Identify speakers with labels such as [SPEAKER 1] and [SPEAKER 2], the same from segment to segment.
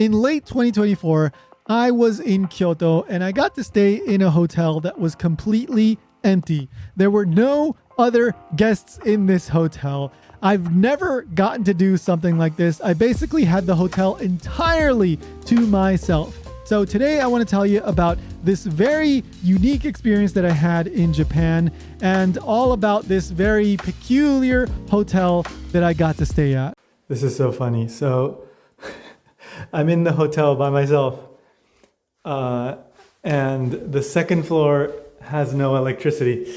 [SPEAKER 1] In late 2024, I was in Kyoto and I got to stay in a hotel that was completely empty. There were no other guests in this hotel. I've never gotten to do something like this. I basically had the hotel entirely to myself. So today I want to tell you about this very unique experience that I had in Japan and all about this very peculiar hotel that I got to stay at. This is so funny. So I'm in the hotel by myself, and the second floor has no electricity.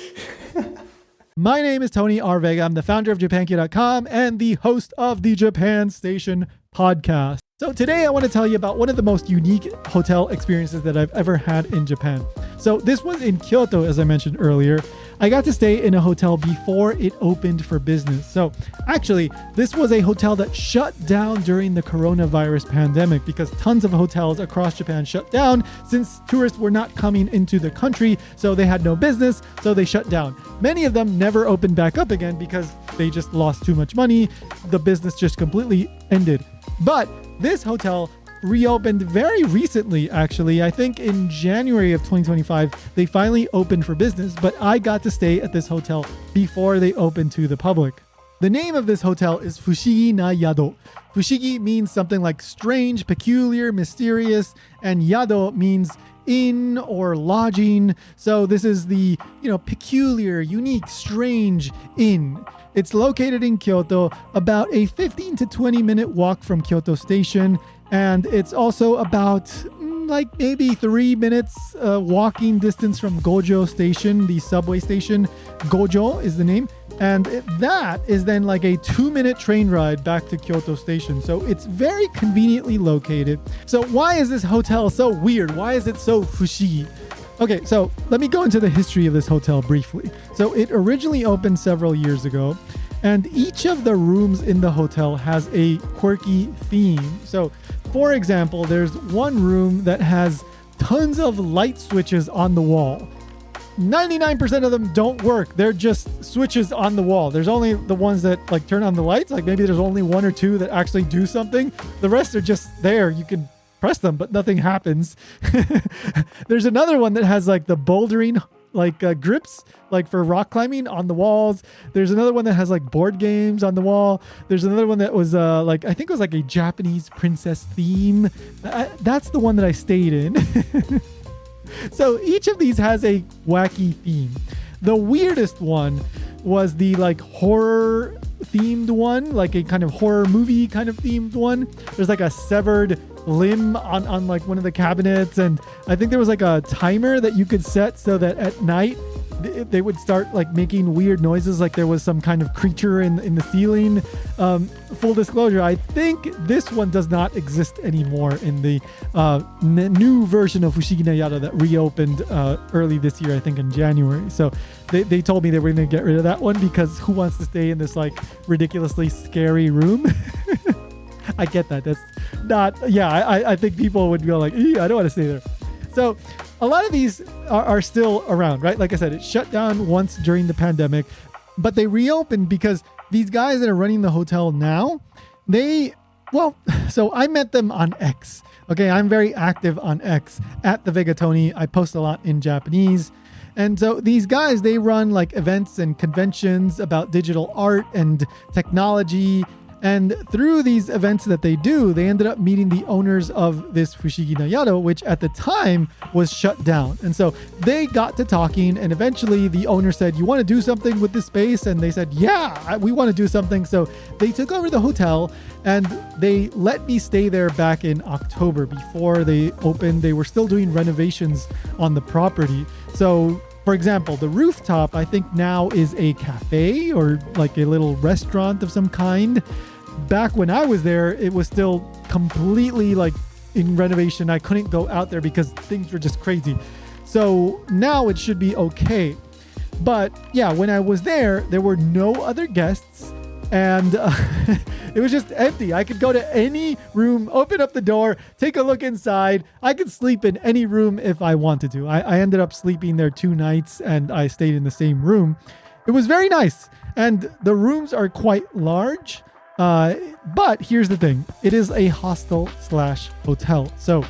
[SPEAKER 1] My name is Tony R. Vega. I'm the founder of JapanKey.com and the host of the Japan Station podcast. So today I want to tell you about one of the most unique hotel experiences that I've ever had in Japan. So this was in Kyoto, as I mentioned earlier. I got to stay in a hotel before it opened for business. So actually, this was a hotel that shut down during the coronavirus pandemic because tons of hotels across Japan shut down since tourists were not coming into the country. So they had no business, so they shut down. Many of them never opened back up again because they just lost too much money. The business just completely ended. But this hotel reopened very recently, actually. I think in January of 2025, they finally opened for business, but I got to stay at this hotel before they opened to the public. The name of this hotel is Fushigina Yado. Fushigi means something like strange, peculiar, mysterious, and Yado means inn or lodging. So this is the, peculiar, unique, strange inn. It's located in Kyoto, about a 15 to 20 minute walk from Kyoto Station. And it's also about maybe 3 minutes walking distance from Gojo Station, the subway station. Gojo is the name. And that is then like a 2-minute train ride back to Kyoto Station. So it's very conveniently located. So why is this hotel so weird? Why is it so fushigi? Okay, so let me go into the history of this hotel briefly. So it originally opened several years ago, and each of the rooms in the hotel has a quirky theme. So, for example, there's one room that has tons of light switches on the wall. 99% of them don't work. They're just switches on the wall. There's only the ones that turn on the lights. Maybe there's only one or two that actually do something. The rest are just there. You can press them, but nothing happens. There's another one that has the bouldering grips for rock climbing on the walls. There's another one that has board games on the wall. There's another one that was I think it was a Japanese princess theme. That's the one that I stayed in. So each of these has a wacky theme. The weirdest one was the horror themed one, a kind of horror movie kind of themed one. There's a severed limb on one of the cabinets, and I think there was a timer that you could set so that at night they would start making weird noises, there was some kind of creature in the ceiling. Full disclosure, I think this one does not exist anymore in the new version of Fushigina Yado that reopened early this year, I think in January. So they told me they were going to get rid of that one because who wants to stay in this ridiculously scary room? I get that. That's not, I think people would go I don't want to stay there. So a lot of these are still around, right? Like I said, it shut down once during the pandemic, but they reopened because these guys that are running the hotel now, so I met them on X. Okay, I'm very active on X at the Vegatoni. I post a lot in Japanese. And so these guys, they run events and conventions about digital art and technology. And through these events that they do, they ended up meeting the owners of this Fushigina Yado, which at the time was shut down. And so they got to talking, and eventually the owner said, "You want to do something with this space?" And they said, "Yeah, we want to do something." So they took over the hotel and they let me stay there back in October before they opened. They were still doing renovations on the property. So for example, the rooftop, I think now is a cafe or a little restaurant of some kind. Back when I was there, it was still completely in renovation. I couldn't go out there because things were just crazy. So now it should be okay. But yeah, when I was there were no other guests. And it was just empty. I could go to any room, open up the door, take a look inside. I could sleep in any room if I wanted to. I ended up sleeping there 2 nights and I stayed in the same room. It was very nice. And the rooms are quite large. But here's the thing. It is a hostel/hotel. So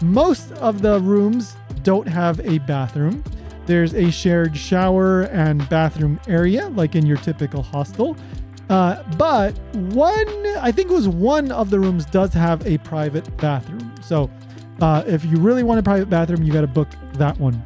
[SPEAKER 1] most of the rooms don't have a bathroom. There's a shared shower and bathroom area, like in your typical hostel. But I think it was one of the rooms does have a private bathroom. So if you really want a private bathroom, you got to book that one.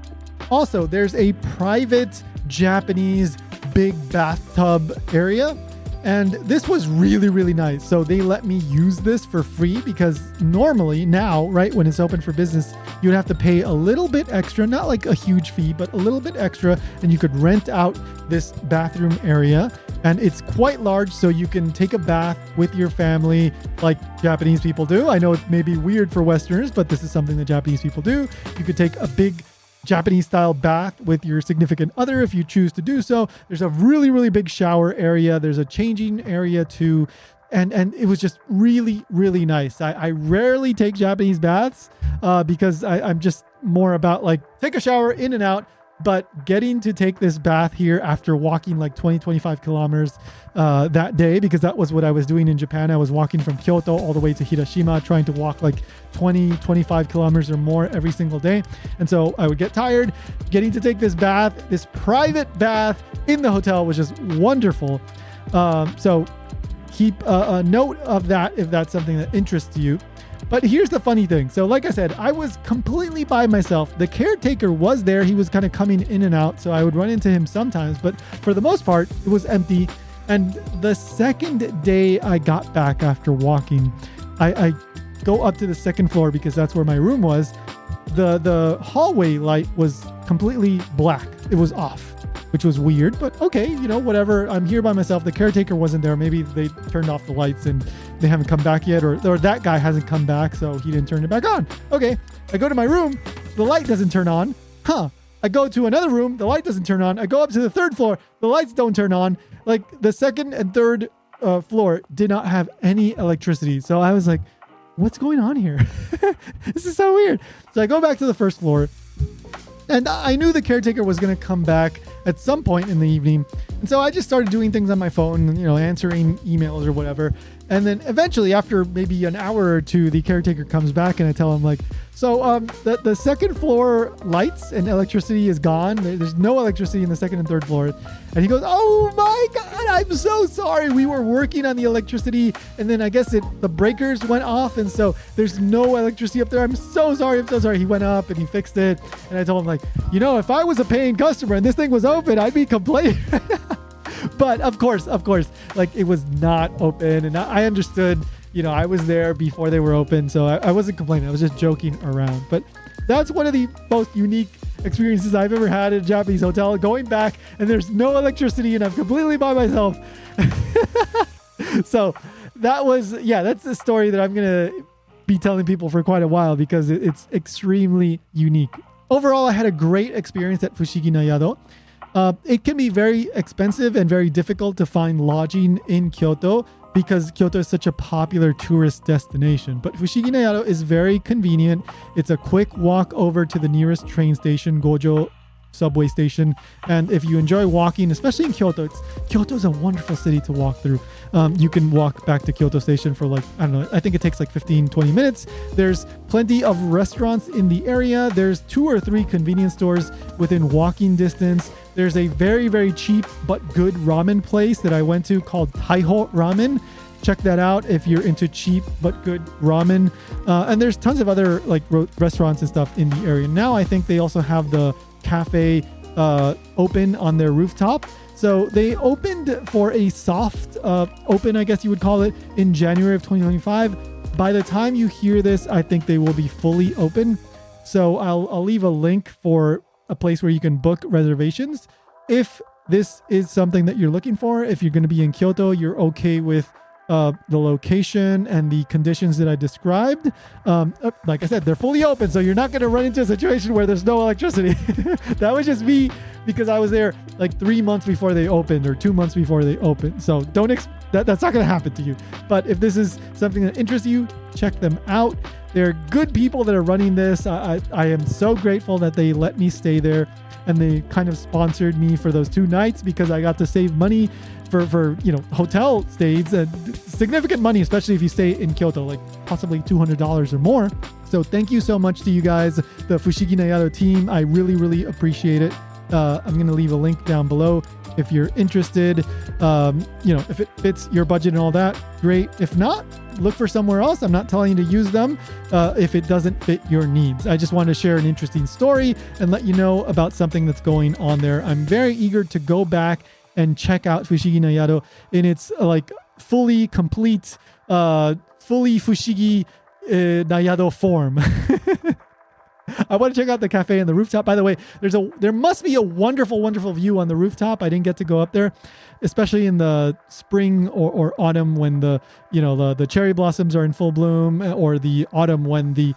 [SPEAKER 1] Also, there's a private Japanese big bathtub area. And this was really, really nice. So they let me use this for free because normally now, right, when it's open for business, you'd have to pay a little bit extra, not like a huge fee, but a little bit extra. And you could rent out this bathroom area. And it's quite large, so you can take a bath with your family like Japanese people do. I know it may be weird for Westerners, but this is something that Japanese people do. You could take a big Japanese style bath with your significant other if you choose to do so. There's a really, really big shower area. There's a changing area too. And it was just really, really nice. I rarely take Japanese baths because I'm just more about like take a shower in and out. But getting to take this bath here after walking like 25 kilometers that day, because that was what I was doing in Japan. I was walking from Kyoto all the way to Hiroshima, trying to walk like 25 kilometers or more every single day. And so I would get tired. Getting to take this bath, this private bath in the hotel was just wonderful. So keep a note of that if that's something that interests you. But here's the funny thing. So like I said, I was completely by myself. The caretaker was there. He was kind of coming in and out. So I would run into him sometimes. But for the most part, it was empty. And the second day I got back after walking, I go up to the second floor because that's where my room was. The hallway light was completely black. It was off, which was weird. But okay, whatever. I'm here by myself. The caretaker wasn't there. Maybe they turned off the lights and they haven't come back yet, or that guy hasn't come back, so he didn't turn it back on. Okay, I go to my room, the light doesn't turn on. I go to another room, the light doesn't turn on. I go up to the third floor, the lights don't turn on. Like the second and third floor did not have any electricity. So I was like, what's going on here? This is so weird. So I go back to the first floor, and I knew the caretaker was going to come back at some point in the evening. And so I just started doing things on my phone, answering emails or whatever. And then eventually, after maybe an hour or two, the caretaker comes back and I tell him like, so the second floor lights and electricity is gone. There's no electricity in the second and third floor. And he goes, oh my God, I'm so sorry. We were working on the electricity. And then I guess the breakers went off. And so there's no electricity up there. I'm so sorry. I'm so sorry. He went up and he fixed it. And I told him like, if I was a paying customer and this thing was open, I'd be complaining. But of course, like it was not open. And I understood, I was there before they were open. So I wasn't complaining. I was just joking around. But that's one of the most unique experiences I've ever had in a Japanese hotel. Going back and there's no electricity and I'm completely by myself. So that's the story that I'm going to be telling people for quite a while because it's extremely unique. Overall, I had a great experience at Fushigina Yado. It can be very expensive and very difficult to find lodging in Kyoto because Kyoto is such a popular tourist destination. But Fushigina Yado is very convenient. It's a quick walk over to the nearest train station, Gojo subway station. And if you enjoy walking, especially in Kyoto, Kyoto is a wonderful city to walk through. You can walk back to Kyoto station for I think it takes like 15-20 minutes. There's plenty of restaurants in the area. There's 2 or 3 convenience stores within walking distance. There's a very, very cheap but good ramen place that I went to called Taiho Ramen. Check that out if you're into cheap but good ramen. And there's tons of other restaurants and stuff in the area. Now I think they also have the cafe open on their rooftop. So they opened for a soft open, I guess you would call it, in January of 2025. By the time you hear this, I think they will be fully open. So I'll leave a link for a place where you can book reservations. If this is something that you're looking for, if you're going to be in Kyoto, you're okay with the location and the conditions that I described. Like I said, they're fully open, so you're not going to run into a situation where there's no electricity. That was just me because I was there like 3 months before they opened or 2 months before they opened. So that's not going to happen to you. But if this is something that interests you, check them out. They're good people that are running this. I am so grateful that they let me stay there. and they kind of sponsored me for those 2 nights because I got to save money for hotel stays, significant money, especially if you stay in Kyoto, like possibly $200 or more. So thank you so much to you guys, the Fushigina Yado team. I really, really appreciate it. I'm going to leave a link down below if you're interested. If it fits your budget and all that, great. If not, look for somewhere else. I'm not telling you to use them if it doesn't fit your needs. I just wanted to share an interesting story and let you know about something that's going on there. I'm very eager to go back and check out Fushigina Yado in its fully complete, fully Fushigi Yado form. I want to check out the cafe and the rooftop. By the way, there must be a wonderful, wonderful view on the rooftop. I didn't get to go up there, especially in the spring or autumn when the cherry blossoms are in full bloom, or the autumn when the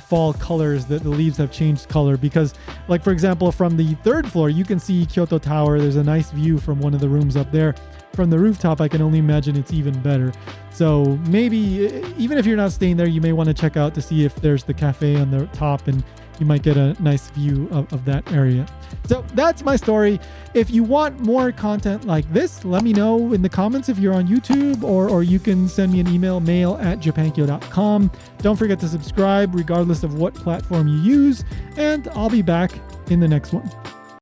[SPEAKER 1] fall colors, the leaves have changed color. Because, for example, from the 3rd floor, you can see Kyoto Tower. There's a nice view from one of the rooms up there. From the rooftop, I can only imagine it's even better. So maybe even if you're not staying there, you may want to check out to see if there's the cafe on the top, and you might get a nice view of that area. So that's my story. If you want more content like this, let me know in the comments if you're on YouTube, or you can send me an email, mail@japankyo.com. Don't forget to subscribe regardless of what platform you use, and I'll be back in the next one.